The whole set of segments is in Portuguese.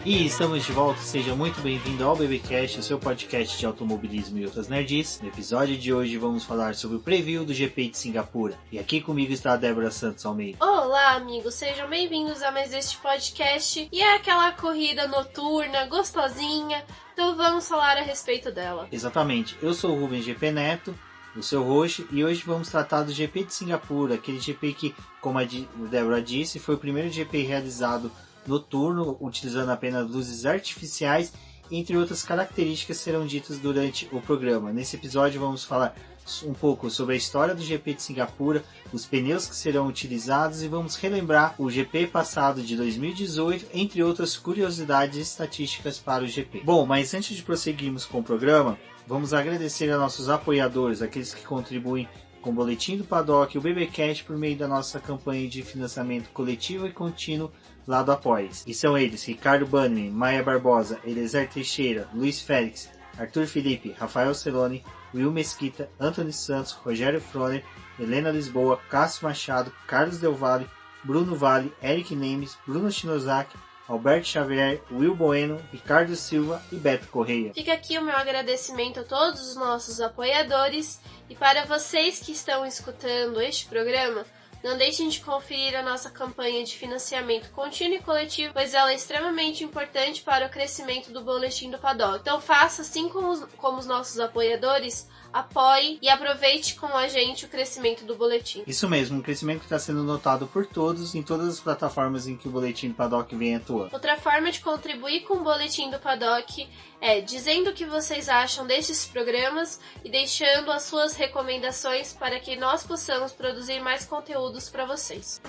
E estamos de volta, seja muito bem-vindo ao BBcast, o seu podcast de automobilismo e outras nerds. No episódio de hoje vamos falar sobre o preview do GP de Singapura. E aqui comigo está a Débora Santos Almeida. Olá amigos, sejam bem-vindos a mais este podcast. E é aquela corrida noturna, gostosinha, então vamos falar a respeito dela. Exatamente, eu sou o Rubens GP Neto, o seu host, e hoje vamos tratar do GP de Singapura, aquele GP que, como a Débora disse, foi o primeiro GP realizado noturno, utilizando apenas luzes artificiais, entre outras características serão ditas durante o programa. Nesse episódio vamos falar um pouco sobre a história do GP de Singapura, os pneus que serão utilizados e vamos relembrar o GP passado de 2018, entre outras curiosidades e estatísticas para o GP. Bom, mas antes de prosseguirmos com o programa, vamos agradecer a nossos apoiadores, aqueles que contribuem com o Boletim do Paddock e o BBcast por meio da nossa campanha de financiamento coletivo e contínuo lá do Apoies. E são eles: Ricardo Bannerman, Maia Barbosa, Eliezer Teixeira, Luiz Félix, Arthur Felipe, Rafael Celoni, Will Mesquita, Antony Santos, Rogério Froner, Helena Lisboa, Cássio Machado, Carlos Del Valle, Bruno Vale, Eric Nemes, Bruno Shinozaki, Alberto Xavier, Will Bueno, Ricardo Silva e Beto Correia. Fica aqui o meu agradecimento a todos os nossos apoiadores e para vocês que estão escutando este programa, não deixem de conferir a nossa campanha de financiamento contínuo e coletivo, pois ela é extremamente importante para o crescimento do Boletim do Paddock. Então faça assim como os nossos apoiadores, apoie e aproveite com a gente o crescimento do Boletim. Isso mesmo, um crescimento que está sendo notado por todos em todas as plataformas em que o Boletim do Paddock vem atuando. Outra forma de contribuir com o Boletim do Paddock é dizendo o que vocês acham destes programas e deixando as suas recomendações para que nós possamos produzir mais conteúdos para vocês.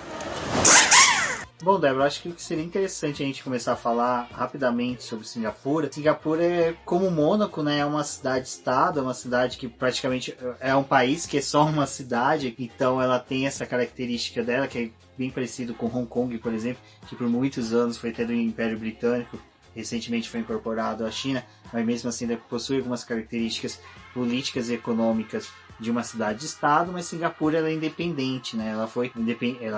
Bom, Débora, acho que seria interessante a gente começar a falar rapidamente sobre Singapura. Singapura é como Mônaco, né? É uma cidade-estado, é uma cidade que praticamente é um país que é só uma cidade, então ela tem essa característica dela, que é bem parecido com Hong Kong, por exemplo, que por muitos anos foi até do Império Britânico, recentemente foi incorporado à China, mas mesmo assim possui algumas características políticas e econômicas de uma cidade-estado, mas Singapura ela é independente, né? Ela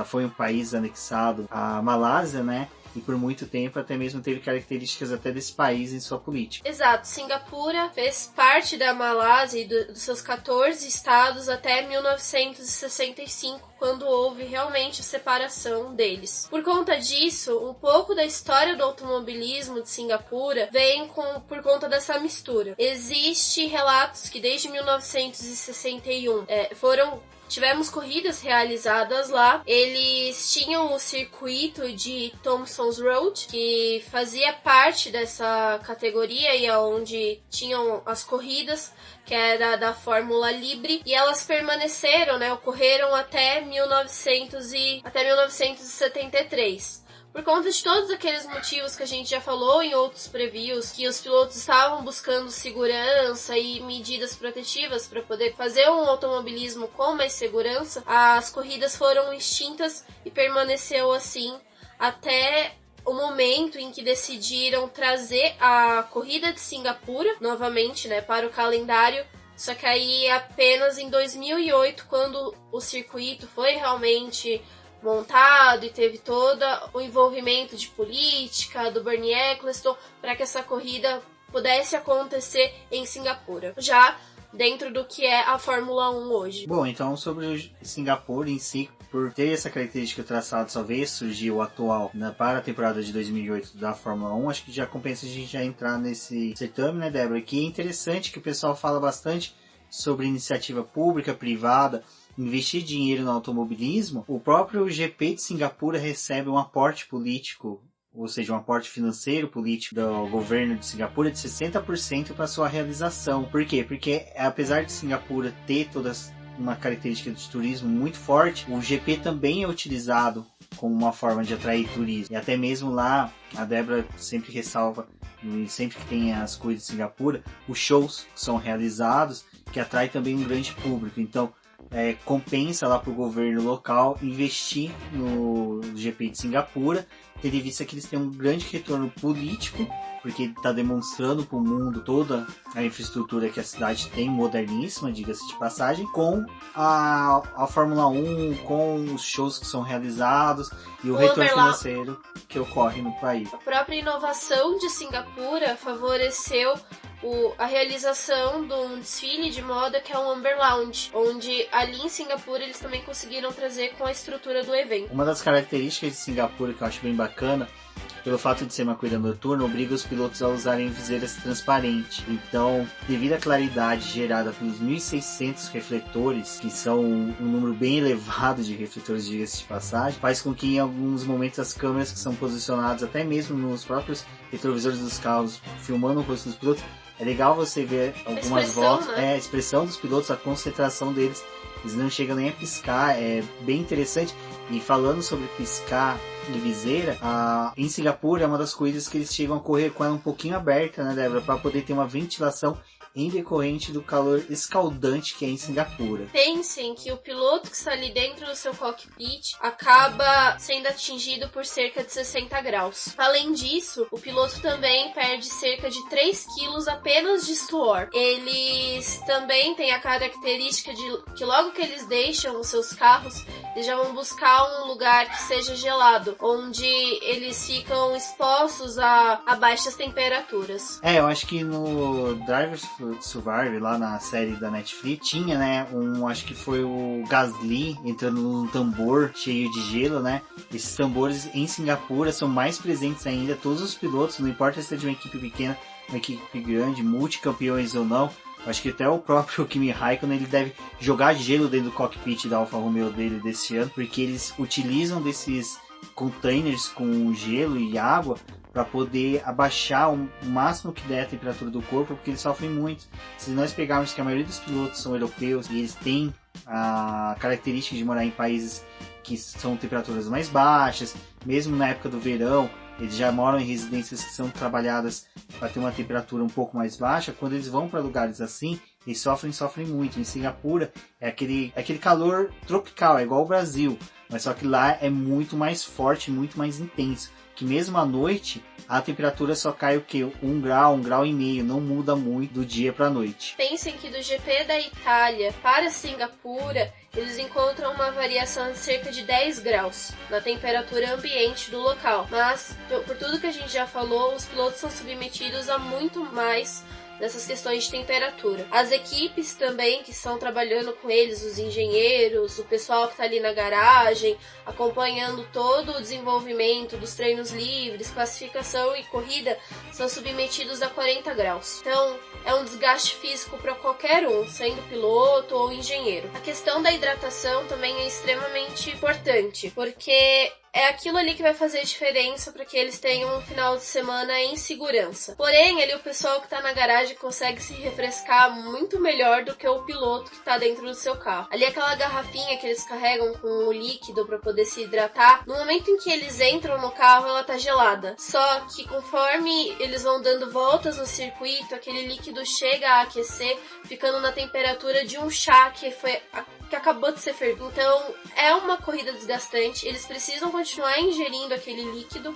foi um país anexado à Malásia, né? E por muito tempo até mesmo teve características até desse país em sua política. Exato, Singapura fez parte da Malásia e dos seus 14 estados até 1965, quando houve realmente a separação deles. Por conta disso, um pouco da história do automobilismo de Singapura vem por conta dessa mistura. Existem relatos que desde 1961 tivemos corridas realizadas lá. Eles tinham o circuito de Thompson's Road, que fazia parte dessa categoria e onde tinham as corridas, que era da Fórmula Libre, e elas permaneceram, né, ocorreram até 1973. Por conta de todos aqueles motivos que a gente já falou em outros previews, que os pilotos estavam buscando segurança e medidas protetivas para poder fazer um automobilismo com mais segurança, as corridas foram extintas e permaneceu assim até o momento em que decidiram trazer a corrida de Singapura novamente, né, para o calendário. Só que aí apenas em 2008, quando o circuito foi realmente montado e teve todo o envolvimento de política do Bernie Ecclestone para que essa corrida pudesse acontecer em Singapura, já dentro do que é a Fórmula 1 hoje. Bom, então sobre Singapura em si, por ter essa característica traçada só veio surgir o atual, né, para a temporada de 2008 da Fórmula 1, acho que já compensa a gente já entrar nesse certame, né, Débora? Que é interessante que o pessoal fala bastante sobre iniciativa pública, privada, investir dinheiro no automobilismo. O próprio GP de Singapura recebe um aporte político, ou seja, um aporte financeiro político do governo de Singapura de 60% para sua realização. Por quê? Porque apesar de Singapura ter toda uma característica de turismo muito forte, o GP também é utilizado como uma forma de atrair turismo. E até mesmo lá, a Débora sempre ressalva, sempre que tem as coisas de Singapura, os shows que são realizados, que atrai também um grande público. Então, compensa lá para o governo local investir no GP de Singapura, tendo em vista que eles têm um grande retorno político, porque está demonstrando para o mundo toda a infraestrutura que a cidade tem, moderníssima, diga-se de passagem, com a Fórmula 1, com os shows que são realizados e o retorno financeiro que ocorre no país. A própria inovação de Singapura favoreceu a realização de um desfile de moda que é o Amber Lounge, onde ali em Singapura eles também conseguiram trazer com a estrutura do evento. Uma das características de Singapura que eu acho bem bacana, pelo fato de ser uma corrida noturna, obriga os pilotos a usarem viseiras transparentes. Então, devido à claridade gerada pelos 1.600 refletores, que são um número bem elevado de refletores, diga-se de passagem, faz com que em alguns momentos as câmeras que são posicionadas até mesmo nos próprios retrovisores dos carros, filmando o rosto dos pilotos, é legal você ver algumas voltas, né? A expressão dos pilotos, a concentração deles, eles não chegam nem a piscar, é bem interessante. E falando sobre piscar e viseira, em Singapura é uma das coisas que eles chegam a correr com ela um pouquinho aberta, né, Débora, para poder ter uma ventilação em decorrente do calor escaldante que é em Singapura. Pensem que o piloto que está ali dentro do seu cockpit acaba sendo atingido por cerca de 60 graus. Além disso, o piloto também perde cerca de 3 quilos apenas de suor. Eles também têm a característica de que logo que eles deixam os seus carros, eles já vão buscar um lugar que seja gelado, onde eles ficam expostos a baixas temperaturas. Eu acho que no Drive Survive, lá na série da Netflix, tinha, né, acho que foi o Gasly entrando num tambor cheio de gelo, né? Esses tambores em Singapura são mais presentes ainda, todos os pilotos, não importa se é de uma equipe pequena, uma equipe grande, multicampeões ou não, acho que até o próprio Kimi Raikkonen, ele deve jogar gelo dentro do cockpit da Alfa Romeo dele desse ano, porque eles utilizam desses containers com gelo e água para poder abaixar o máximo que der a temperatura do corpo, porque eles sofrem muito. Se nós pegarmos que a maioria dos pilotos são europeus e eles têm a característica de morar em países que são temperaturas mais baixas, mesmo na época do verão, eles já moram em residências que são trabalhadas para ter uma temperatura um pouco mais baixa. Quando eles vão para lugares assim, eles sofrem muito. Em Singapura é aquele calor tropical, é igual ao Brasil, mas só que lá é muito mais forte, muito mais intenso. Que mesmo à noite, a temperatura só cai o quê? 1 grau e meio, não muda muito do dia para a noite. Pensem que do GP da Itália para Singapura, eles encontram uma variação de cerca de 10 graus na temperatura ambiente do local. Mas, por tudo que a gente já falou, os pilotos são submetidos a muito mais nessas questões de temperatura. As equipes também que estão trabalhando com eles, os engenheiros, o pessoal que está ali na garagem, acompanhando todo o desenvolvimento dos treinos livres, classificação e corrida, são submetidos a 40 graus. Então, é um desgaste físico para qualquer um, sendo piloto ou engenheiro. A questão da hidratação também é extremamente importante, porque é aquilo ali que vai fazer diferença para que eles tenham um final de semana em segurança. Porém, ali o pessoal que está na garagem consegue se refrescar muito melhor do que o piloto que está dentro do seu carro. Ali aquela garrafinha que eles carregam com o líquido para poder se hidratar, no momento em que eles entram no carro, ela tá gelada. Só que conforme eles vão dando voltas no circuito, aquele líquido chega a aquecer, ficando na temperatura de um chá que acabou de ser fervido. Então, é uma corrida desgastante, eles precisam continuar ingerindo aquele líquido.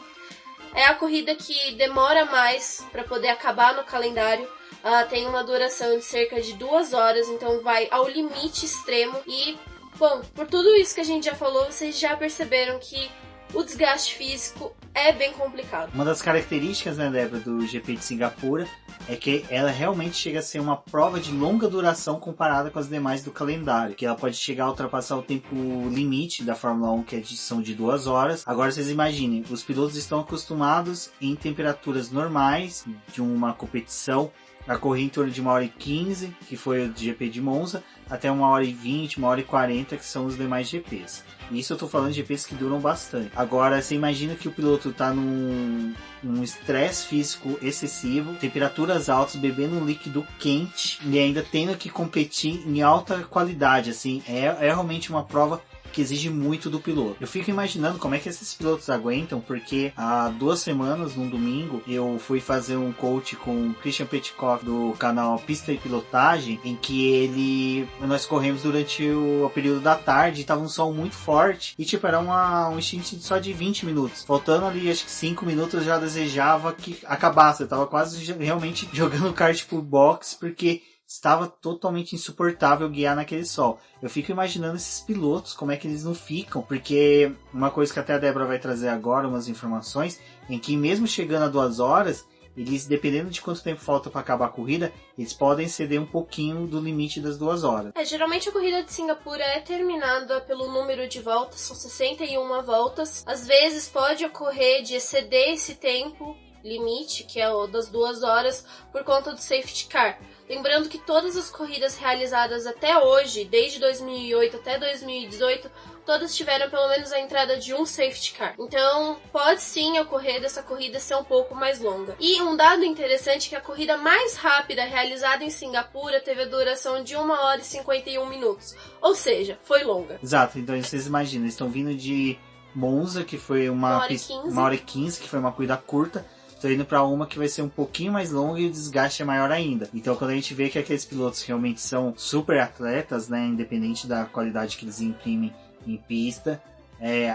É a corrida que demora mais para poder acabar no calendário. Ela tem uma duração de cerca de 2 horas, então vai ao limite extremo. E, bom, por tudo isso que a gente já falou, vocês já perceberam que o desgaste físico é bem complicado. Uma das características, né, Débora, do GP de Singapura é que ela realmente chega a ser uma prova de longa duração comparada com as demais do calendário, que ela pode chegar a ultrapassar o tempo limite da Fórmula 1, que são de 2 horas. Agora vocês imaginem, os pilotos estão acostumados em temperaturas normais de uma competição a correr em torno de 1h15, que foi o GP de Monza, até 1h20, 1h40, que são os demais GPs. Isso eu tô falando de GPs que duram bastante. Agora, você imagina que o piloto tá num estresse físico excessivo, temperaturas altas, bebendo um líquido quente e ainda tendo que competir em alta qualidade. Assim, é realmente uma prova que exige muito do piloto. Eu fico imaginando como é que esses pilotos aguentam, porque há 2 semanas, num domingo, eu fui fazer um coach com o Christian Petkoff do canal Pista e Pilotagem, em que nós corremos durante o período da tarde, e tava um sol muito forte, e tipo, era um stint só de 20 minutos. Faltando ali, acho que 5 minutos, eu já desejava que acabasse. Eu tava quase realmente jogando kart pro box, porque estava totalmente insuportável guiar naquele sol. Eu fico imaginando esses pilotos, como é que eles não ficam, porque uma coisa que até a Débora vai trazer agora, umas informações, em que mesmo chegando a 2 horas, eles, dependendo de quanto tempo falta para acabar a corrida, eles podem ceder um pouquinho do limite das 2 horas. Geralmente a corrida de Singapura é terminada pelo número de voltas, são 61 voltas. Às vezes pode ocorrer de exceder esse tempo limite, que é o das 2 horas, por conta do safety car. Lembrando que todas as corridas realizadas até hoje, desde 2008 até 2018, todas tiveram pelo menos a entrada de um safety car. Então, pode sim ocorrer dessa corrida ser um pouco mais longa. E um dado interessante é que a corrida mais rápida realizada em Singapura teve a duração de 1 hora e 51 minutos. Ou seja, foi longa. Exato, então vocês imaginam, eles estão vindo de Monza, que foi 1h15, que foi uma corrida curta. Tô indo para uma que vai ser um pouquinho mais longa e o desgaste é maior ainda. Então quando a gente vê que aqueles pilotos realmente são super atletas, né, independente da qualidade que eles imprimem em pista,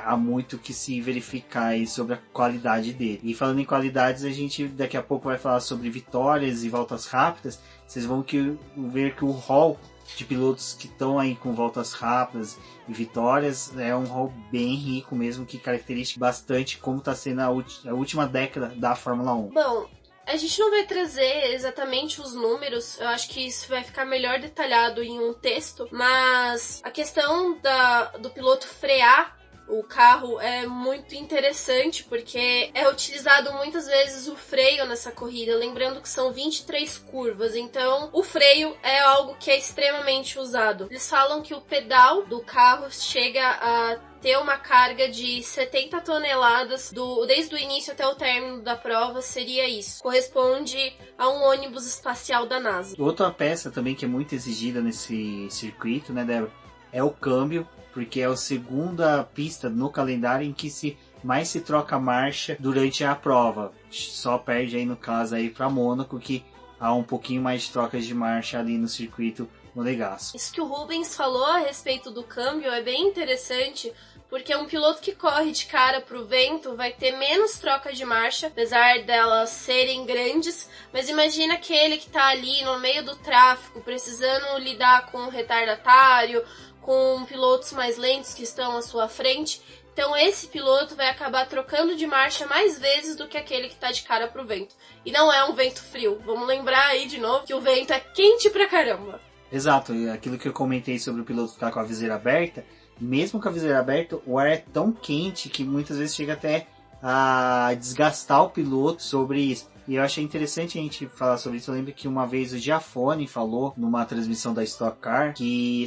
há muito que se verificar aí sobre a qualidade dele. E falando em qualidades, a gente daqui a pouco vai falar sobre vitórias e voltas rápidas. Vocês vão ver que o hall de pilotos que estão aí com voltas rápidas e vitórias é um hall bem rico mesmo, que caracteriza bastante como está sendo a última década da Fórmula 1. Bom, a gente não vai trazer exatamente os números, eu acho que isso vai ficar melhor detalhado em um texto, mas a questão do piloto frear o carro é muito interessante, porque é utilizado muitas vezes o freio nessa corrida, lembrando que são 23 curvas, então o freio é algo que é extremamente usado. Eles falam que o pedal do carro chega a ter uma carga de 70 toneladas desde o início até o término da prova, seria isso. Corresponde a um ônibus espacial da NASA. Outra peça também que é muito exigida nesse circuito, né, Débora, é o câmbio, porque é a segunda pista no calendário em que mais se troca marcha durante a prova. Só perde aí no caso aí para Mônaco, que há um pouquinho mais de trocas de marcha ali no circuito monegasco. Isso que o Rubens falou a respeito do câmbio é bem interessante, porque um piloto que corre de cara pro vento vai ter menos troca de marcha, apesar delas serem grandes, mas imagina aquele que tá ali no meio do tráfego, precisando lidar com o retardatário, com pilotos mais lentos que estão à sua frente. Então esse piloto vai acabar trocando de marcha mais vezes do que aquele que está de cara pro vento. E não é um vento frio. Vamos lembrar aí de novo que o vento é quente pra caramba. Exato, e aquilo que eu comentei sobre o piloto ficar com a viseira aberta, mesmo com a viseira aberta, o ar é tão quente que muitas vezes chega até a desgastar o piloto sobre isso. E eu achei interessante a gente falar sobre isso. Eu lembro que uma vez o Giafone falou numa transmissão da Stock Car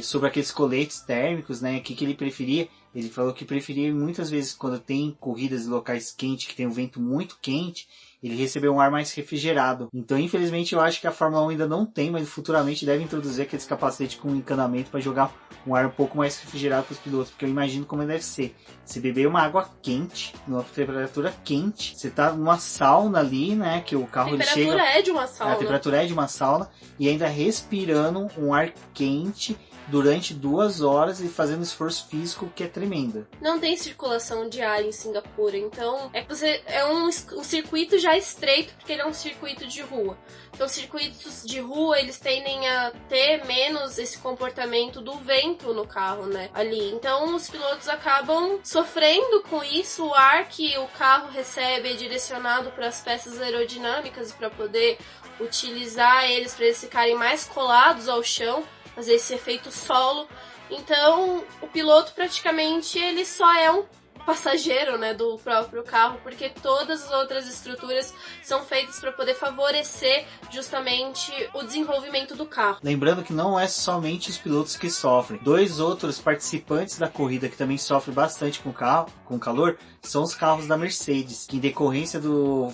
sobre aqueles coletes térmicos, né? O que ele preferia. Ele falou que preferia muitas vezes quando tem corridas em locais quentes, que tem um vento muito quente, ele recebeu um ar mais refrigerado. Então, infelizmente, eu acho que a Fórmula 1 ainda não tem, mas futuramente deve introduzir aqueles capacetes com encanamento para jogar um ar um pouco mais refrigerado para os pilotos, porque eu imagino como deve ser. Você beber uma água quente, numa temperatura quente, você tá numa sauna ali, né, que o carro ele chega... A temperatura é de uma sauna. A temperatura é de uma sauna, e ainda respirando um ar quente durante 2 horas e fazendo esforço físico que é tremenda. Não tem circulação de ar em Singapura, então é um circuito já estreito, porque ele é um circuito de rua. Então circuitos de rua, eles tendem a ter menos esse comportamento do vento no carro, né, ali. Então os pilotos acabam sofrendo com isso. O ar que o carro recebe é direcionado para as peças aerodinâmicas para poder utilizar eles para eles ficarem mais colados ao chão, fazer esse efeito solo. Então o piloto praticamente ele só é um passageiro, né, do próprio carro, porque todas as outras estruturas são feitas para poder favorecer justamente o desenvolvimento do carro. Lembrando que não é somente os pilotos que sofrem. 2 outros participantes da corrida que também sofrem bastante com calor são os carros da Mercedes, que em decorrência do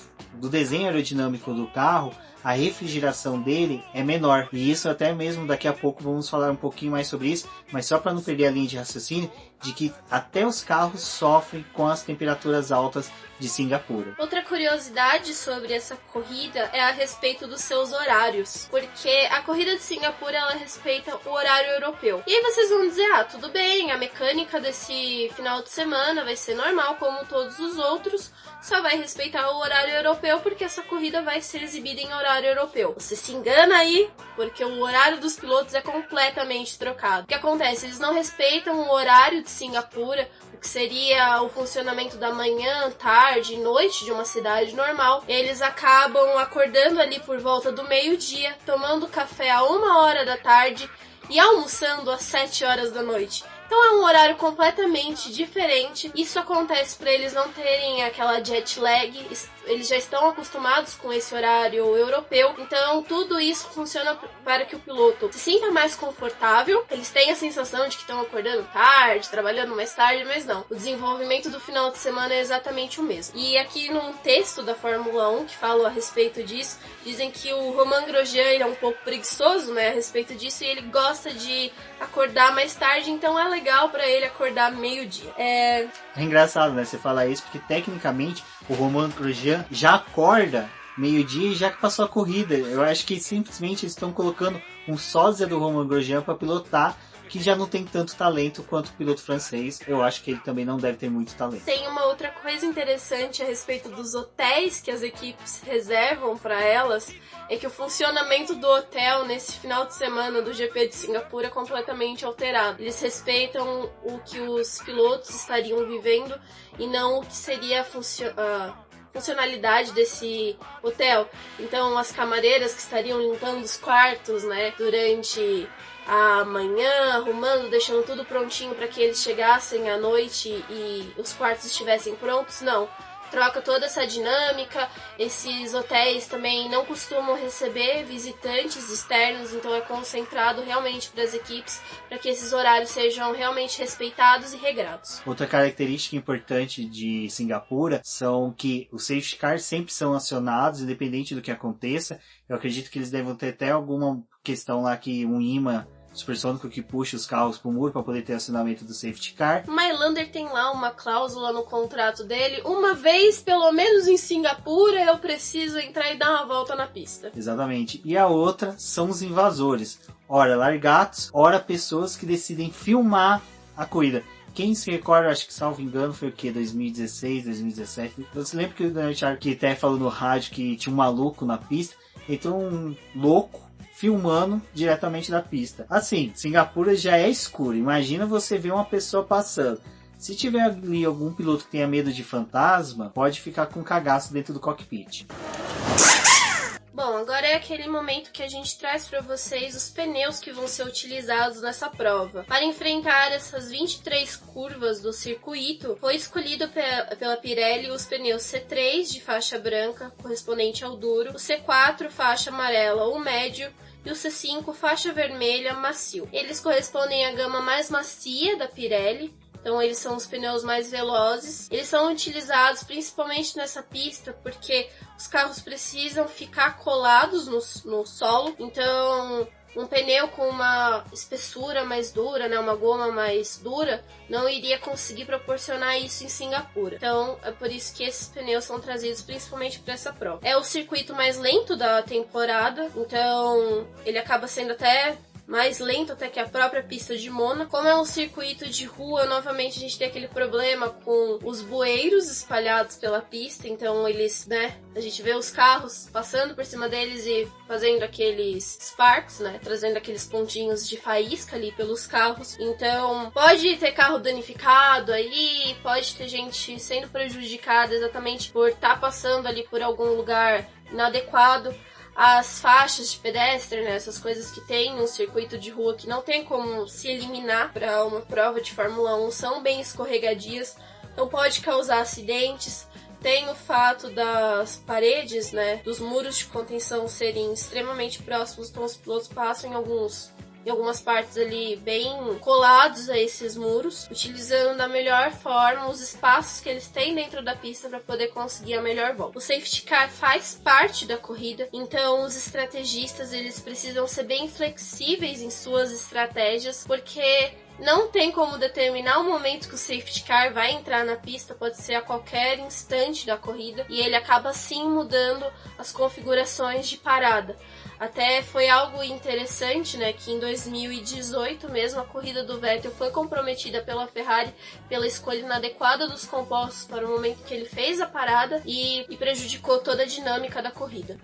desenho aerodinâmico do carro, a refrigeração dele é menor. E isso até mesmo daqui a pouco vamos falar um pouquinho mais sobre isso, mas só para não perder a linha de raciocínio, de que até os carros sofrem com as temperaturas altas de Singapura. Outra curiosidade sobre essa corrida é a respeito dos seus horários, porque a corrida de Singapura ela respeita o horário europeu. E aí vocês vão dizer, tudo bem, a mecânica desse final de semana vai ser normal como todos os outros, só vai respeitar o horário europeu porque essa corrida vai ser exibida em horário europeu. Você se engana aí, porque o horário dos pilotos é completamente trocado. O que acontece? Eles não respeitam o horário de Singapura, o que seria o funcionamento da manhã, tarde e noite de uma cidade normal. Eles acabam acordando ali por volta do meio-dia, tomando café a 1h da tarde e almoçando às 7 horas da noite. Então é um horário completamente diferente. Isso acontece para eles não terem aquela jet lag. Eles já estão acostumados com esse horário europeu. Então tudo isso funciona para que o piloto se sinta mais confortável. Eles têm a sensação de que estão acordando tarde, trabalhando mais tarde, mas não. O desenvolvimento do final de semana é exatamente o mesmo. E aqui num texto da Fórmula 1 que fala a respeito disso, dizem que o Romain Grosjean é um pouco preguiçoso, né, a respeito disso, e ele gosta de acordar mais tarde, então é legal para ele acordar meio-dia. É engraçado, né, você falar isso, porque tecnicamente o Romain Grosjean já acorda meio-dia e já que passou a corrida. Eu acho que simplesmente eles estão colocando um sósia do Romain Grosjean para pilotar, que já não tem tanto talento quanto o piloto francês. Eu acho que ele também não deve ter muito talento. Tem uma outra coisa interessante a respeito dos hotéis que as equipes reservam para elas, é que o funcionamento do hotel nesse final de semana do GP de Singapura é completamente alterado. Eles respeitam o que os pilotos estariam vivendo e não o que seria a funcionalidade desse hotel. Então as camareiras que estariam limpando os quartos, né, durante a manhã, arrumando, deixando tudo prontinho para que eles chegassem à noite e os quartos estivessem prontos, não. Troca toda essa dinâmica. Esses hotéis também não costumam receber visitantes externos, então é concentrado realmente para as equipes, para que esses horários sejam realmente respeitados e regrados. Outra característica importante de Singapura são que os safety cars sempre são acionados, independente do que aconteça. Eu acredito que eles devem ter até alguma questão lá que um imã supersônico que puxa os carros pro muro para poder ter acionamento do safety car. O Mylander tem lá uma cláusula no contrato dele: uma vez, pelo menos em Singapura, eu preciso entrar e dar uma volta na pista. Exatamente. E a outra são os invasores. Ora largatos, ora pessoas que decidem filmar a corrida. Quem se recorda, acho que salvo engano, foi o que? 2016, 2017. Eu se lembro que o Daniel Ricciardo até falou no rádio que tinha um maluco na pista. Entrou um louco filmando diretamente da pista. Assim, Singapura já é escuro. Imagina você ver uma pessoa passando. Se tiver ali algum piloto que tenha medo de fantasma, pode ficar com cagaço dentro do cockpit. Bom, agora é aquele momento que a gente traz para vocês os pneus que vão ser utilizados nessa prova. Para enfrentar essas 23 curvas do circuito, foi escolhido pela Pirelli os pneus C3 de faixa branca, correspondente ao duro, o C4 faixa amarela, o médio, e o C5 faixa vermelha macio. Eles correspondem à gama mais macia da Pirelli, então eles são os pneus mais velozes. Eles são utilizados principalmente nessa pista porque os carros precisam ficar colados no solo, então um pneu com uma espessura mais dura, né, uma goma mais dura, não iria conseguir proporcionar isso em Singapura. Então é por isso que esses pneus são trazidos principalmente para essa prova. É o circuito mais lento da temporada, então ele acaba sendo até mais lento até que a própria pista de Mônaco. Como é um circuito de rua, novamente a gente tem aquele problema com os bueiros espalhados pela pista, então eles, né, a gente vê os carros passando por cima deles e fazendo aqueles sparks, né, trazendo aqueles pontinhos de faísca ali pelos carros. Então pode ter carro danificado aí, pode ter gente sendo prejudicada exatamente por estar passando ali por algum lugar inadequado. As faixas de pedestre, né, essas coisas que tem no circuito de rua que não tem como se eliminar para uma prova de Fórmula 1, são bem escorregadias, então pode causar acidentes. Tem o fato das paredes, né, dos muros de contenção serem extremamente próximos, então os pilotos passam em algumas partes ali bem colados a esses muros, utilizando da melhor forma os espaços que eles têm dentro da pista para poder conseguir a melhor volta. O safety car faz parte da corrida, então os estrategistas eles precisam ser bem flexíveis em suas estratégias, porque não tem como determinar o momento que o safety car vai entrar na pista, pode ser a qualquer instante da corrida, e ele acaba sim mudando as configurações de parada. Até foi algo interessante, né, que em 2018 mesmo a corrida do Vettel foi comprometida pela Ferrari pela escolha inadequada dos compostos para o momento que ele fez a parada e prejudicou toda a dinâmica da corrida.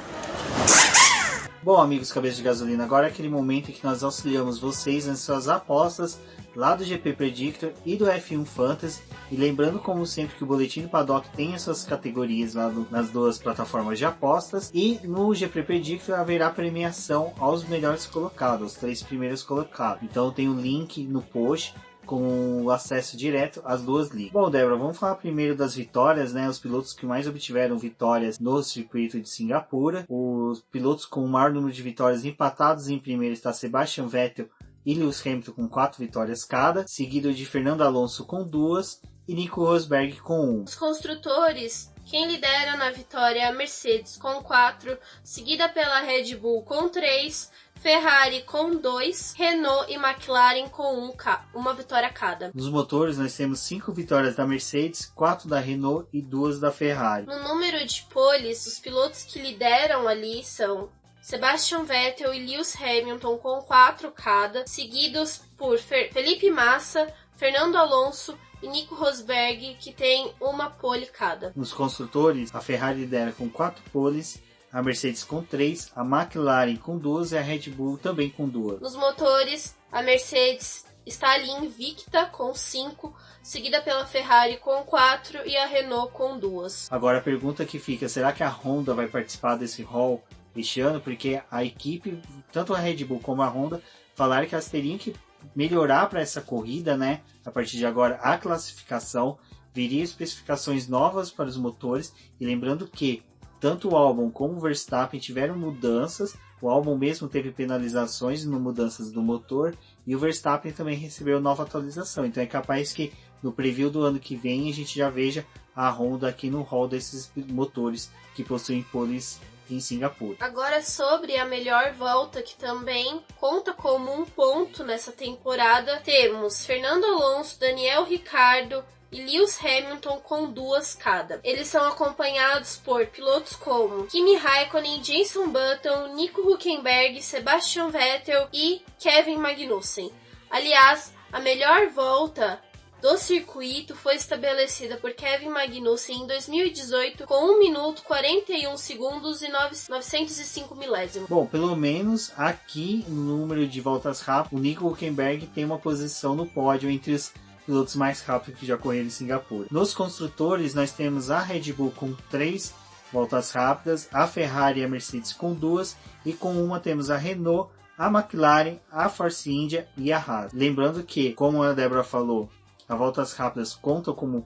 Bom, amigos cabeça de gasolina, agora é aquele momento em que nós auxiliamos vocês nas suas apostas lá do GP Predictor e do F1 Fantasy. E lembrando, como sempre, que o Boletim do Paddock tem as suas categorias lá nas duas plataformas de apostas. E no GP Predictor haverá premiação aos melhores colocados, os 3 primeiros colocados. Então tem um link no post com o acesso direto às duas ligas. Bom, Débora, vamos falar primeiro das vitórias, né? Os pilotos que mais obtiveram vitórias no circuito de Singapura. Os pilotos com o maior número de vitórias empatados em primeiro está Sebastian Vettel e Lewis Hamilton com 4 vitórias cada, seguido de Fernando Alonso com 2 e Nico Rosberg com 1. Os construtores, quem lidera na vitória é a Mercedes com 4, seguida pela Red Bull com 3, Ferrari com 2, Renault e McLaren com uma vitória cada. Nos motores nós temos 5 vitórias da Mercedes, 4 da Renault e 2 da Ferrari. No número de poles, os pilotos que lideram ali são Sebastian Vettel e Lewis Hamilton com 4 cada, seguidos por Felipe Massa, Fernando Alonso e Nico Rosberg, que tem uma pole cada. Nos construtores, a Ferrari lidera com 4 poles, a Mercedes com 3, a McLaren com 2 e a Red Bull também com 2. Nos motores, a Mercedes está ali invicta com 5, seguida pela Ferrari com 4 e a Renault com 2. Agora a pergunta que fica, será que a Honda vai participar desse hall este ano? Porque a equipe, tanto a Red Bull como a Honda, falaram que elas teriam que melhorar para essa corrida, né? A partir de agora, a classificação viria especificações novas para os motores, e lembrando que tanto o Albon como o Verstappen tiveram mudanças. O Albon mesmo teve penalizações no mudanças do motor, e o Verstappen também recebeu nova atualização. Então é capaz que no preview do ano que vem a gente já veja a Honda aqui no hall desses motores que possuem poles em Singapura. Agora sobre a melhor volta, que também conta como um ponto nessa temporada, temos Fernando Alonso, Daniel Ricciardo e Lewis Hamilton com 2 cada. Eles são acompanhados por pilotos como Kimi Raikkonen, Jenson Button, Nico Hülkenberg, Sebastian Vettel e Kevin Magnussen. Aliás, a melhor volta do circuito foi estabelecida por Kevin Magnussen em 2018 com 1 minuto 41 segundos e 905 milésimos. Bom, pelo menos aqui no número de voltas rápidas, o Nico Hülkenberg tem uma posição no pódio entre os pilotos mais rápidos que já correram em Singapura. Nos construtores, nós temos a Red Bull com 3 voltas rápidas, a Ferrari e a Mercedes com 2, e com uma temos a Renault, a McLaren, a Force India e a Haas. Lembrando que, como a Débora falou, as voltas rápidas contam como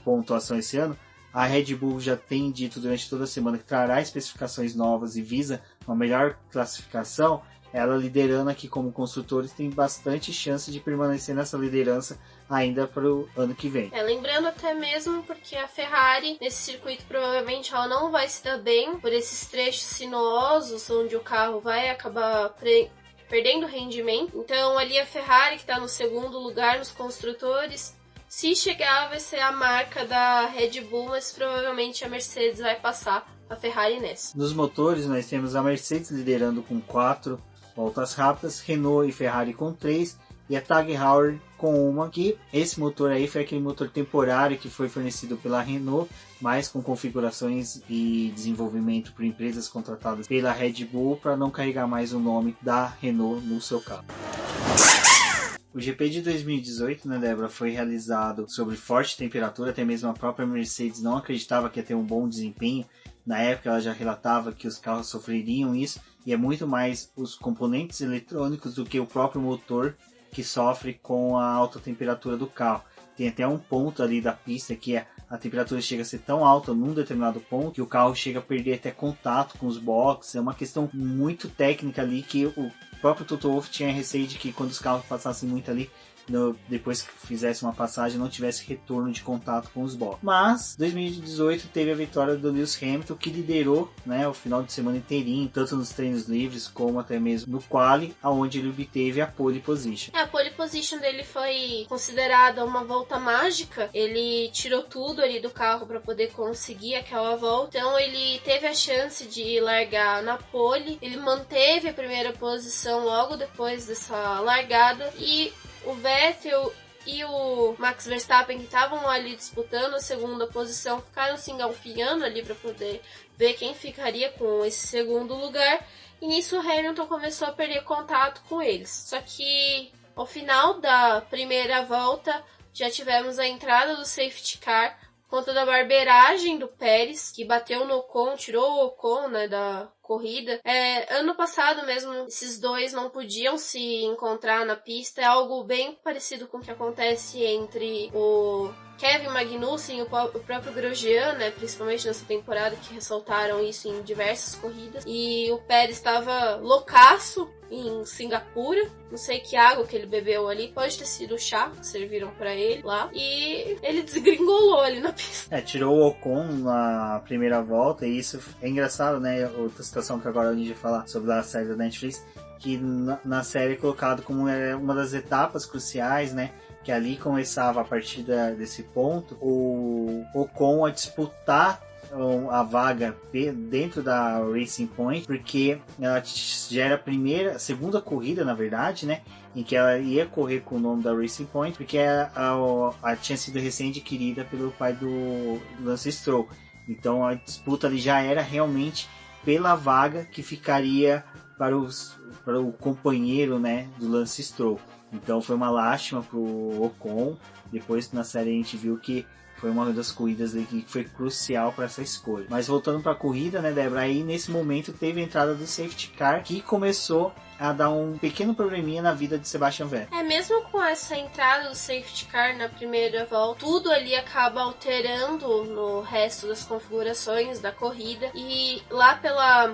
pontuação esse ano. A Red Bull já tem dito durante toda a semana que trará especificações novas e visa uma melhor classificação. Ela, liderando aqui como construtores, tem bastante chance de permanecer nessa liderança ainda para o ano que vem. Lembrando até mesmo porque a Ferrari nesse circuito provavelmente ela não vai se dar bem por esses trechos sinuosos onde o carro vai acabar perdendo rendimento. Então ali a Ferrari, que está no segundo lugar nos construtores, se chegar vai ser a marca da Red Bull, mas provavelmente a Mercedes vai passar a Ferrari nessa. Nos motores nós temos a Mercedes liderando com 4 voltas rápidas, Renault e Ferrari com 3 e a Tag Heuer com uma, que esse motor aí foi aquele motor temporário que foi fornecido pela Renault, mas com configurações e desenvolvimento por empresas contratadas pela Red Bull para não carregar mais o nome da Renault no seu carro. O GP de 2018, né, Débora, foi realizado sob forte temperatura, até mesmo a própria Mercedes não acreditava que ia ter um bom desempenho. Na época ela já relatava que os carros sofreriam isso, e é muito mais os componentes eletrônicos do que o próprio motor que sofre com a alta temperatura do carro. Tem até um ponto ali da pista que a temperatura chega a ser tão alta num determinado ponto que o carro chega a perder até contato com os boxes. É uma questão muito técnica ali que o próprio Toto Wolff tinha receio de que quando os carros passassem muito ali depois que fizesse uma passagem, não tivesse retorno de contato com os boxes. Mas 2018 teve a vitória do Lewis Hamilton, que liderou, né, o final de semana inteirinho, tanto nos treinos livres como até mesmo no quali, aonde ele obteve a pole position. A pole position dele foi considerada uma volta mágica. Ele tirou tudo ali do carro para poder conseguir aquela volta. Então ele teve a chance de largar na pole. Ele manteve a primeira posição logo depois dessa largada. E o Vettel e o Max Verstappen, que estavam ali disputando a segunda posição, ficaram se engalfinhando ali para poder ver quem ficaria com esse segundo lugar. E nisso o Hamilton começou a perder contato com eles. Só que ao final da primeira volta já tivemos a entrada do safety car por conta da barbeiragem do Pérez, que bateu no Ocon, tirou o Ocon, né, da corrida. Ano passado mesmo, esses dois não podiam se encontrar na pista. É algo bem parecido com o que acontece entre o Kevin Magnussen e o próprio Grosjean, né, principalmente nessa temporada, que ressaltaram isso em diversas corridas. E o Pérez estava loucaço em Singapura, não sei que água que ele bebeu ali, pode ter sido chá que serviram pra ele lá, e ele desgringolou ali na pista. Tirou o Ocon na primeira volta, e isso é engraçado, né? Outra situação que agora a gente vai falar sobre a série da Netflix, que na série é colocado como uma das etapas cruciais, né? Que ali começava, a partir desse ponto, o Ocon a disputar a vaga dentro da Racing Point, porque ela já era a segunda corrida, na verdade, né, em que ela ia correr com o nome da Racing Point, porque tinha sido recém-adquirida pelo pai do Lance Stroll. Então a disputa ali já era realmente pela vaga que ficaria para o companheiro, né, do Lance Stroll. Então foi uma lástima pro Ocon. Depois na série a gente viu que foi uma das corridas que foi crucial para essa escolha. Mas voltando para a corrida, né, Débora? Aí nesse momento teve a entrada do safety car, que começou a dar um pequeno probleminha na vida de Sebastian Vettel. Mesmo com essa entrada do safety car na primeira volta, tudo ali acaba alterando no resto das configurações da corrida. E lá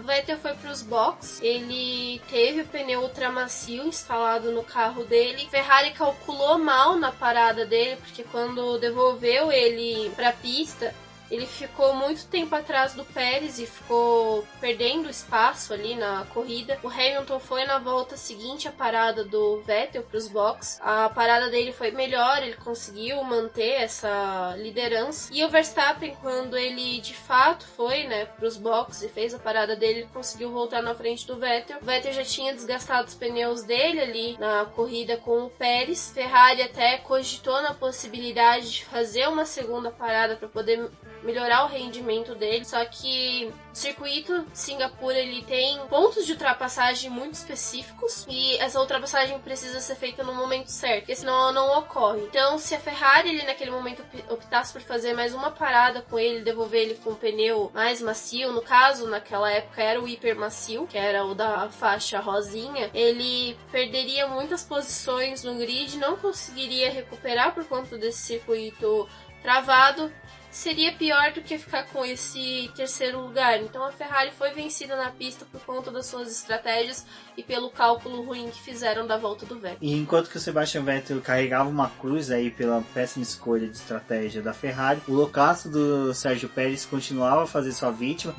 Vettel foi para os boxes, ele teve o pneu ultramacio instalado no carro dele. Ferrari calculou mal na parada dele, porque quando devolveu ele para a pista, ele ficou muito tempo atrás do Pérez e ficou perdendo espaço ali na corrida. O Hamilton foi na volta seguinte à parada do Vettel para os boxes. A parada dele foi melhor, ele conseguiu manter essa liderança. E o Verstappen, quando ele de fato foi, né, para os boxes e fez a parada dele, ele conseguiu voltar na frente do Vettel. O Vettel já tinha desgastado os pneus dele ali na corrida com o Pérez. Ferrari até cogitou na possibilidade de fazer uma segunda parada para poder melhorar o rendimento dele, só que o circuito de Singapura ele tem pontos de ultrapassagem muito específicos e essa ultrapassagem precisa ser feita no momento certo, porque senão ela não ocorre. Então, se a Ferrari ele, naquele momento optasse por fazer mais uma parada com ele, devolver ele com um pneu mais macio, no caso, naquela época era o hiper macio, que era o da faixa rosinha, ele perderia muitas posições no grid, não conseguiria recuperar por conta desse circuito travado. Seria pior do que ficar com esse terceiro lugar. Então a Ferrari foi vencida na pista por conta das suas estratégias e pelo cálculo ruim que fizeram da volta do Vettel. E enquanto que o Sebastian Vettel carregava uma cruz aí pela péssima escolha de estratégia da Ferrari, o loucaço do Sérgio Pérez continuava a fazer sua vítima.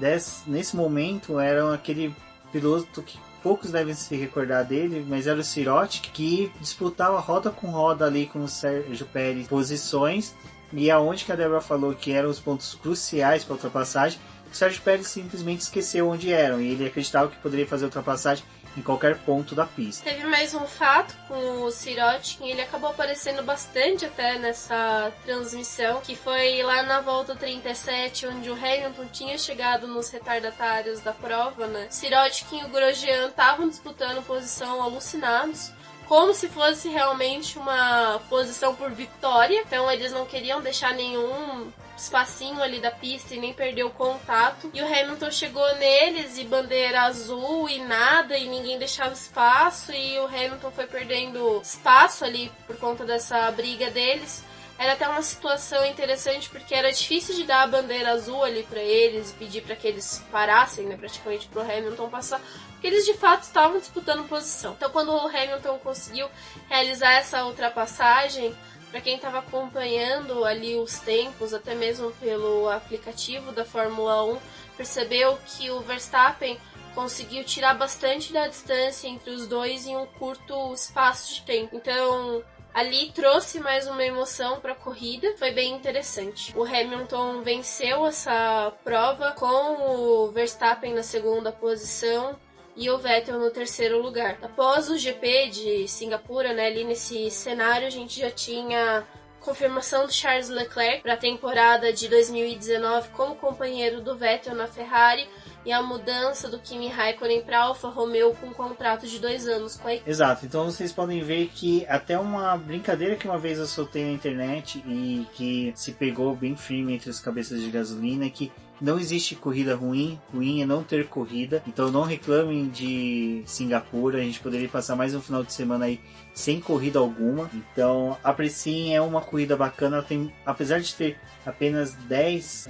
Nesse momento era aquele piloto que poucos devem se recordar dele, mas era o Sirotkin, que disputava roda com roda ali com o Sérgio Pérez posições. E aonde que a Débora falou que eram os pontos cruciais para a ultrapassagem, o Sérgio Pérez simplesmente esqueceu onde eram, e ele acreditava que poderia fazer a ultrapassagem em qualquer ponto da pista. Teve mais um fato com o Sirotkin, ele acabou aparecendo bastante até nessa transmissão, que foi lá na volta 37, onde o Hamilton tinha chegado nos retardatários da prova, né? Sirotkin e o Grosjean estavam disputando posição alucinados, como se fosse realmente uma posição por vitória. Então eles não queriam deixar nenhum espacinho ali da pista e nem perder o contato. E o Hamilton chegou neles e bandeira azul e nada, e ninguém deixava espaço, e o Hamilton foi perdendo espaço ali por conta dessa briga deles. Era até uma situação interessante porque era difícil de dar a bandeira azul ali pra eles, pedir pra que eles parassem, né, praticamente pro Hamilton passar, porque eles de fato estavam disputando posição. Então quando o Hamilton conseguiu realizar essa ultrapassagem, para quem estava acompanhando ali os tempos, até mesmo pelo aplicativo da Fórmula 1, percebeu que o Verstappen conseguiu tirar bastante da distância entre os dois em um curto espaço de tempo. Então, ali trouxe mais uma emoção para a corrida, foi bem interessante. O Hamilton venceu essa prova com o Verstappen na segunda posição e o Vettel no terceiro lugar. Após o GP de Singapura, né, ali nesse cenário, a gente já tinha confirmação do Charles Leclerc para a temporada de 2019 como companheiro do Vettel na Ferrari e a mudança do Kimi Raikkonen para Alfa Romeo com um contrato de 2 anos com a equipe. Exato, então vocês podem ver que até uma brincadeira que uma vez eu soltei na internet e que se pegou bem firme entre as cabeças de gasolina é que não existe corrida ruim, ruim é não ter corrida, então não reclamem de Singapura, a gente poderia passar mais um final de semana aí sem corrida alguma, então apreciem, é uma corrida bacana, ela tem, apesar de ter apenas 10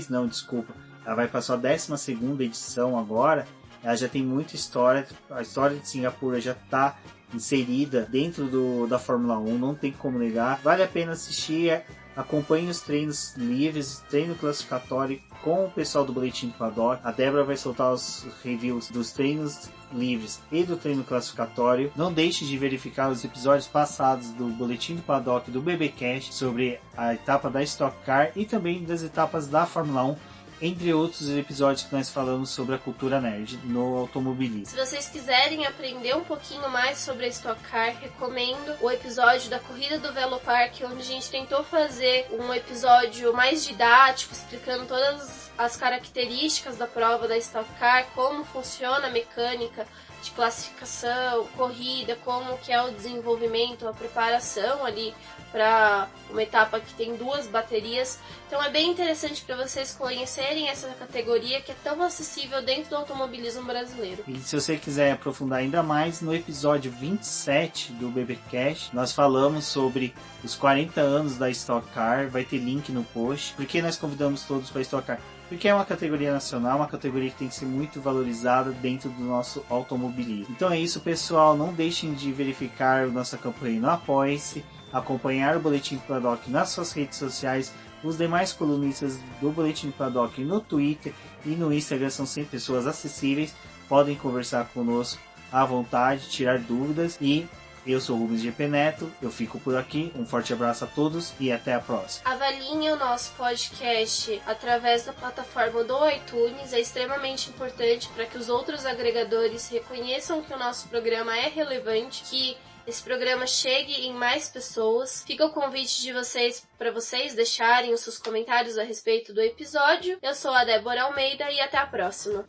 não, desculpa, ela vai passar a 12ª edição agora, ela já tem muita história, a história de Singapura já está inserida dentro da Fórmula 1, não tem como negar, vale a pena assistir. Acompanhe os treinos livres, treino classificatório com o pessoal do Boletim do Paddock. A Débora vai soltar os reviews dos treinos livres e do treino classificatório. Não deixe de verificar os episódios passados do Boletim do Paddock e do BBcast sobre a etapa da Stock Car e também das etapas da Fórmula 1, entre outros episódios que nós falamos sobre a cultura nerd no automobilismo. Se vocês quiserem aprender um pouquinho mais sobre a Stock Car, recomendo o episódio da Corrida do Velopark, onde a gente tentou fazer um episódio mais didático, explicando todas as características da prova da Stock Car, como funciona a mecânica de classificação, corrida, como que é o desenvolvimento, a preparação ali para uma etapa que tem 2 baterias. Então é bem interessante para vocês conhecerem essa categoria que é tão acessível dentro do automobilismo brasileiro. E se você quiser aprofundar ainda mais, no episódio 27 do BBcast, nós falamos sobre os 40 anos da Stock Car, vai ter link no post. Por que nós convidamos todos para a Stock Car? Porque é uma categoria nacional, uma categoria que tem que ser muito valorizada dentro do nosso automobilismo. Então é isso, pessoal, não deixem de verificar nossa campanha no Apoie-se, acompanhar o Boletim do Paddock nas suas redes sociais. Os demais colunistas do Boletim do Paddock no Twitter e no Instagram são sempre pessoas acessíveis, podem conversar conosco à vontade, tirar dúvidas. E eu sou o Rubens GP Neto, eu fico por aqui, um forte abraço a todos e até a próxima. Avaliem o nosso podcast através da plataforma do iTunes, é extremamente importante para que os outros agregadores reconheçam que o nosso programa é relevante, que esse programa chegue em mais pessoas. Fica o convite de vocês para vocês deixarem os seus comentários a respeito do episódio. Eu sou a Débora Almeida e até a próxima.